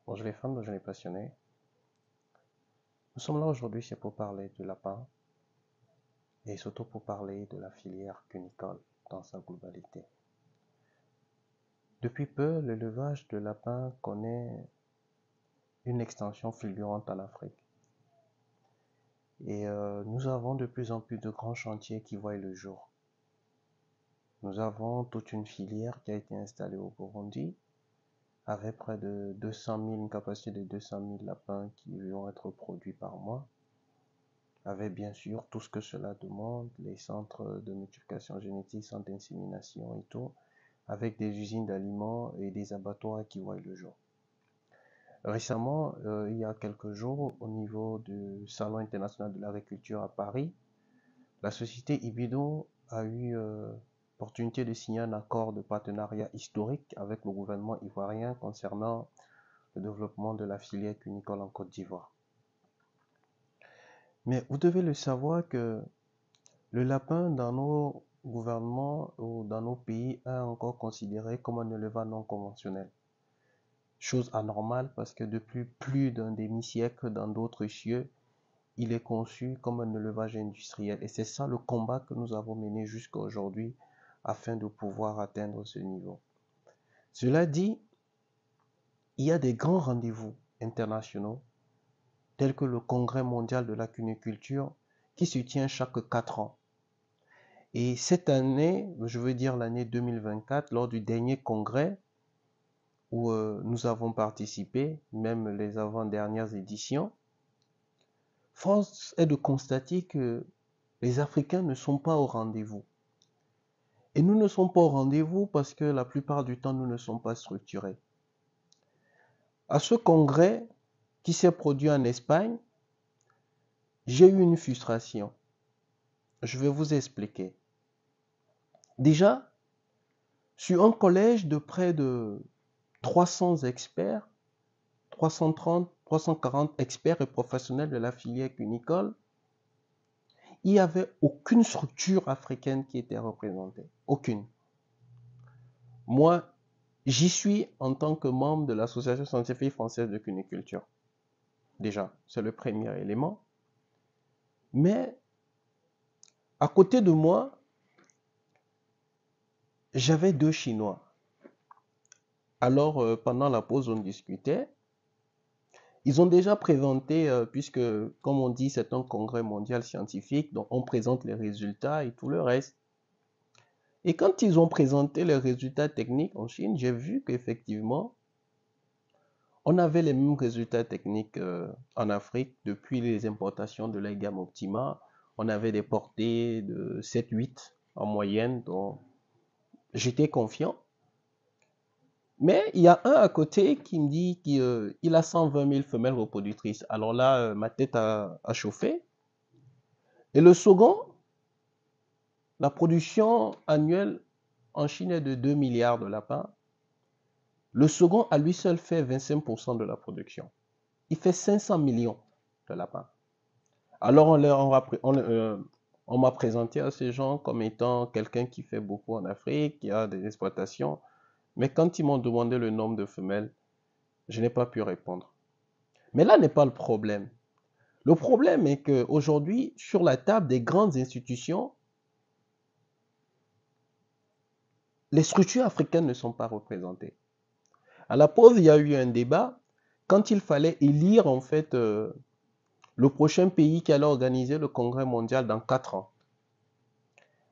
Bonjour les fans, bonjour les passionnés. Nous sommes là aujourd'hui, c'est pour parler du lapin et surtout pour parler de la filière cunicole dans sa globalité. Depuis peu, l'élevage de lapins connaît une extension fulgurante en Afrique. Et nous avons de plus en plus de grands chantiers qui voient le jour. Nous avons toute une filière qui a été installée au Burundi avec près de 200 000, une capacité de 200 000 lapins qui vont être produits par mois, avec bien sûr tout ce que cela demande, les centres de multiplication génétique, centres d'insémination et tout, avec des usines d'aliments et des abattoirs qui voient le jour. Récemment, il y a quelques jours, au niveau du Salon international de l'agriculture à Paris, la société Ibido a eu l'opportunité de signer un accord de partenariat historique avec le gouvernement ivoirien concernant le développement de la filière cunicole en Côte d'Ivoire. Mais vous devez le savoir que le lapin dans nos gouvernements ou dans nos pays est encore considéré comme un élevage non conventionnel. Chose anormale parce que depuis plus d'un demi-siècle dans d'autres cieux, il est conçu comme un élevage industriel. Et c'est ça le combat que nous avons mené jusqu'à aujourd'hui afin de pouvoir atteindre ce niveau. Cela dit, il y a des grands rendez-vous internationaux tels que le Congrès mondial de la cuniculture qui se tient chaque 4 ans. Et cette année, je veux dire l'année 2024, lors du dernier congrès où nous avons participé, même les avant-dernières éditions, force est de constater que les Africains ne sont pas au rendez-vous. Et nous ne sommes pas au rendez-vous parce que la plupart du temps, nous ne sommes pas structurés. À ce congrès qui s'est produit en Espagne, j'ai eu une frustration. Je vais vous expliquer. Déjà, sur un collège de près de 300 experts, 330, 340 experts et professionnels de la filière cunicole, il n'y avait aucune structure africaine qui était représentée. Aucune. Moi, j'y suis en tant que membre de l'Association scientifique française de cuniculture. Déjà, c'est le premier élément. Mais, à côté de moi, j'avais deux Chinois. Alors, pendant la pause, on discutait. Ils ont déjà présenté, puisque, comme on dit, c'est un congrès mondial scientifique, donc on présente les résultats et tout le reste. Et quand ils ont présenté les résultats techniques en Chine, j'ai vu qu'effectivement, on avait les mêmes résultats techniques en Afrique depuis les importations de la gamme Optima. On avait des portées de 7-8 en moyenne, donc j'étais confiant. Mais il y a un à côté qui me dit qu'il a 120 000 femelles reproductrices. Alors là, ma tête a chauffé. Et le second, la production annuelle en Chine est de 2 milliards de lapins. Le second, à lui seul, fait 25% de la production. Il fait 500 millions de lapins. Alors, on m'a présenté à ces gens comme étant quelqu'un qui fait beaucoup en Afrique, qui a des exploitations. Mais quand ils m'ont demandé le nombre de femelles, je n'ai pas pu répondre. Mais là n'est pas le problème. Le problème est qu'aujourd'hui, sur la table des grandes institutions, les structures africaines ne sont pas représentées. À la pause, il y a eu un débat quand il fallait élire en fait le prochain pays qui allait organiser le congrès mondial dans 4 ans.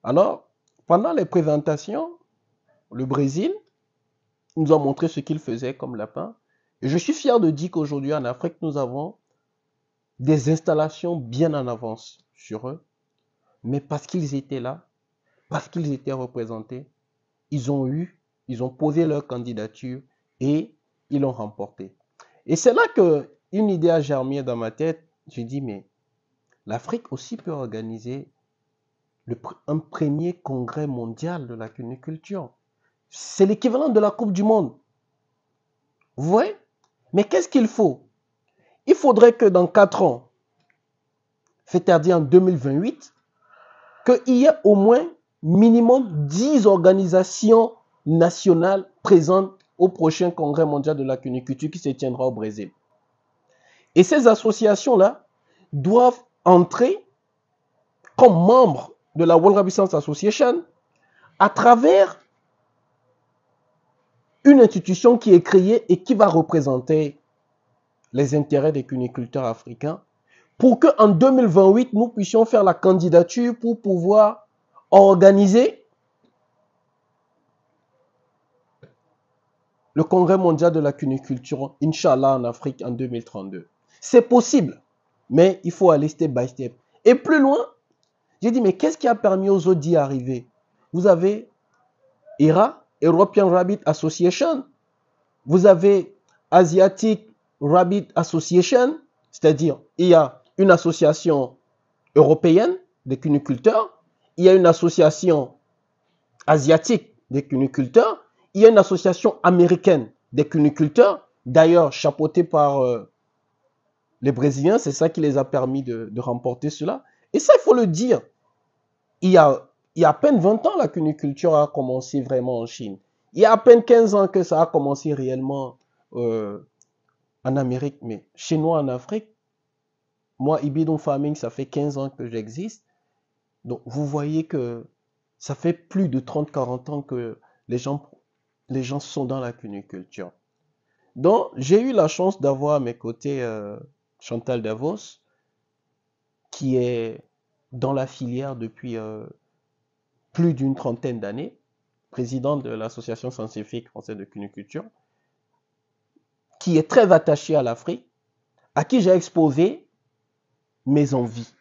Alors, pendant les présentations, le Brésil nous a montré ce qu'il faisait comme lapin. Et je suis fier de dire qu'aujourd'hui en Afrique, nous avons des installations bien en avance sur eux. Mais parce qu'ils étaient là, parce qu'ils étaient représentés, ils ont posé leur candidature et ils l'ont remporté. Et c'est là qu'une idée a germé dans ma tête. J'ai dit, mais l'Afrique aussi peut organiser un premier congrès mondial de la cuniculture. C'est l'équivalent de la Coupe du Monde. Vous voyez? Mais qu'est-ce qu'il faut? Il faudrait que dans 4 ans, c'est-à-dire en 2028, qu'il y ait au moins minimum 10 organisations nationales présentes au prochain congrès mondial de la cuniculture qui se tiendra au Brésil. Et ces associations-là doivent entrer comme membres de la World Rabbit Science Association à travers une institution qui est créée et qui va représenter les intérêts des cuniculteurs africains pour qu'en 2028, nous puissions faire la candidature pour pouvoir organiser le congrès mondial de la cuniculture, Inch'Allah, en Afrique en 2032. C'est possible, mais il faut aller step by step. Et plus loin, j'ai dit, mais qu'est-ce qui a permis aux autres d'y arriver? Vous avez ERA, European Rabbit Association, vous avez Asiatic Rabbit Association, c'est-à-dire il y a une association européenne des cuniculteurs, il y a une association asiatique des cuniculteurs, il y a une association américaine des cuniculteurs, d'ailleurs chapeautée par les Brésiliens, c'est ça qui les a permis de remporter cela. Et ça, il faut le dire, il y a à peine 20 ans, la cuniculture a commencé vraiment en Chine. Il y a à peine 15 ans que ça a commencé réellement en Amérique, mais chez nous en Afrique, moi, Ibidon Farming, ça fait 15 ans que j'existe. Donc, vous voyez que ça fait plus de 30-40 ans que les gens sont dans la cuniculture. Donc, j'ai eu la chance d'avoir à mes côtés Chantal Davos, qui est dans la filière depuis plus d'une trentaine d'années, présidente de l'Association scientifique française de cuniculture, qui est très attachée à l'Afrique, à qui j'ai exposé mes envies.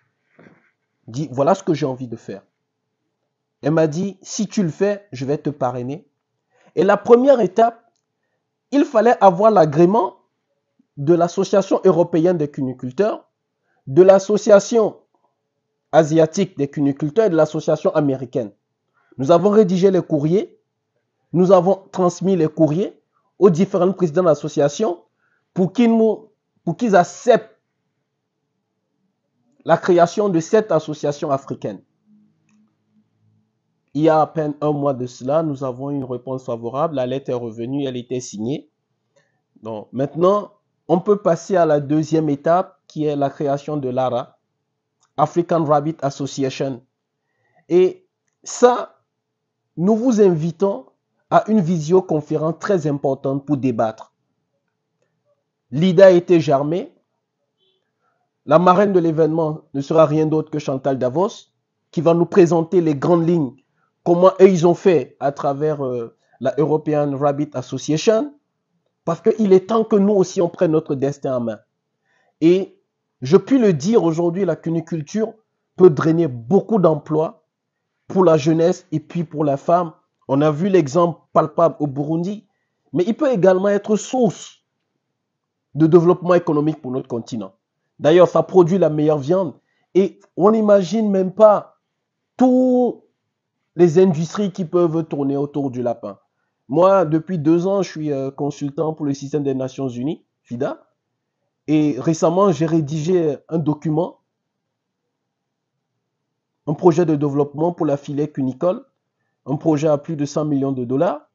Dit, voilà ce que j'ai envie de faire. Elle m'a dit, si tu le fais, je vais te parrainer. Et la première étape, il fallait avoir l'agrément de l'Association européenne des cuniculteurs, de l'Association asiatique des cuniculteurs et de l'Association américaine. Nous avons rédigé les courriers, nous avons transmis les courriers aux différents présidents de l'association pour qu'ils acceptent la création de cette association africaine. Il y a à peine un mois de cela, nous avons une réponse favorable. La lettre est revenue, elle était signée. Donc, maintenant, on peut passer à la deuxième étape qui est la création de l'ARA, African Rabbit Association. Et ça, nous vous invitons à une visioconférence très importante pour débattre. L'idée a été germée. La marraine de l'événement ne sera rien d'autre que Chantal Davos, qui va nous présenter les grandes lignes, comment eux ils ont fait à travers la European Rabbit Association, parce qu'il est temps que nous aussi on prenne notre destin en main. Et je puis le dire aujourd'hui, la cuniculture peut drainer beaucoup d'emplois pour la jeunesse et puis pour la femme. On a vu l'exemple palpable au Burundi, mais il peut également être source de développement économique pour notre continent. D'ailleurs, ça produit la meilleure viande et on n'imagine même pas toutes les industries qui peuvent tourner autour du lapin. Moi, depuis 2 ans, je suis consultant pour le système des Nations Unies, FIDA, et récemment, j'ai rédigé un document, un projet de développement pour la filière cunicole, un projet à plus de 100 millions de dollars,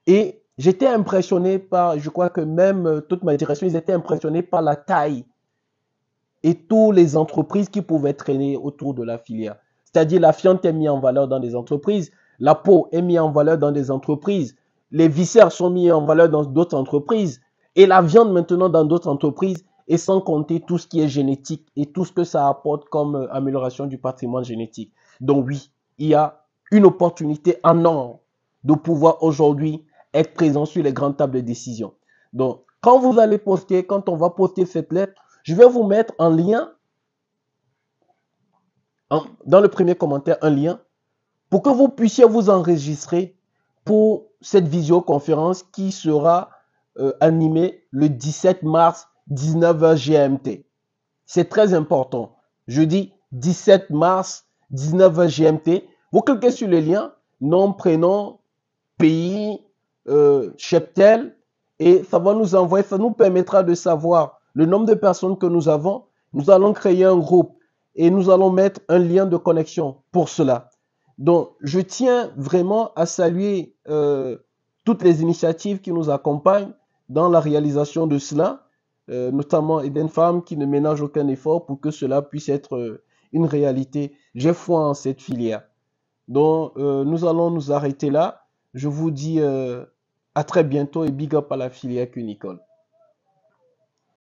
et j'étais impressionné par, je crois que même toute ma direction, ils étaient impressionnés par la taille et toutes les entreprises qui pouvaient traîner autour de la filière. C'est-à-dire la fiente est mise en valeur dans des entreprises, la peau est mise en valeur dans des entreprises, les viscères sont mis en valeur dans d'autres entreprises, et la viande maintenant dans d'autres entreprises, et sans compter tout ce qui est génétique et tout ce que ça apporte comme amélioration du patrimoine génétique. Donc oui, il y a une opportunité en or de pouvoir aujourd'hui être présent sur les grandes tables de décision. Donc, quand vous allez poster, quand on va poster cette lettre, je vais vous mettre en lien, dans le premier commentaire, un lien pour que vous puissiez vous enregistrer pour cette visioconférence qui sera animée le 17 mars, 19h GMT. C'est très important. Jeudi 17 mars, 19h GMT. Vous cliquez sur le lien, nom, prénom, pays, cheptel, et ça va nous envoyer, ça nous permettra de savoir le nombre de personnes que nous avons. Nous allons créer un groupe et nous allons mettre un lien de connexion pour cela. Donc, je tiens vraiment à saluer toutes les initiatives qui nous accompagnent dans la réalisation de cela, notamment Eden Farm qui ne ménage aucun effort pour que cela puisse être une réalité. J'ai foi en cette filière. Donc, nous allons nous arrêter là. Je vous dis à très bientôt et big up à la filière Cunicole.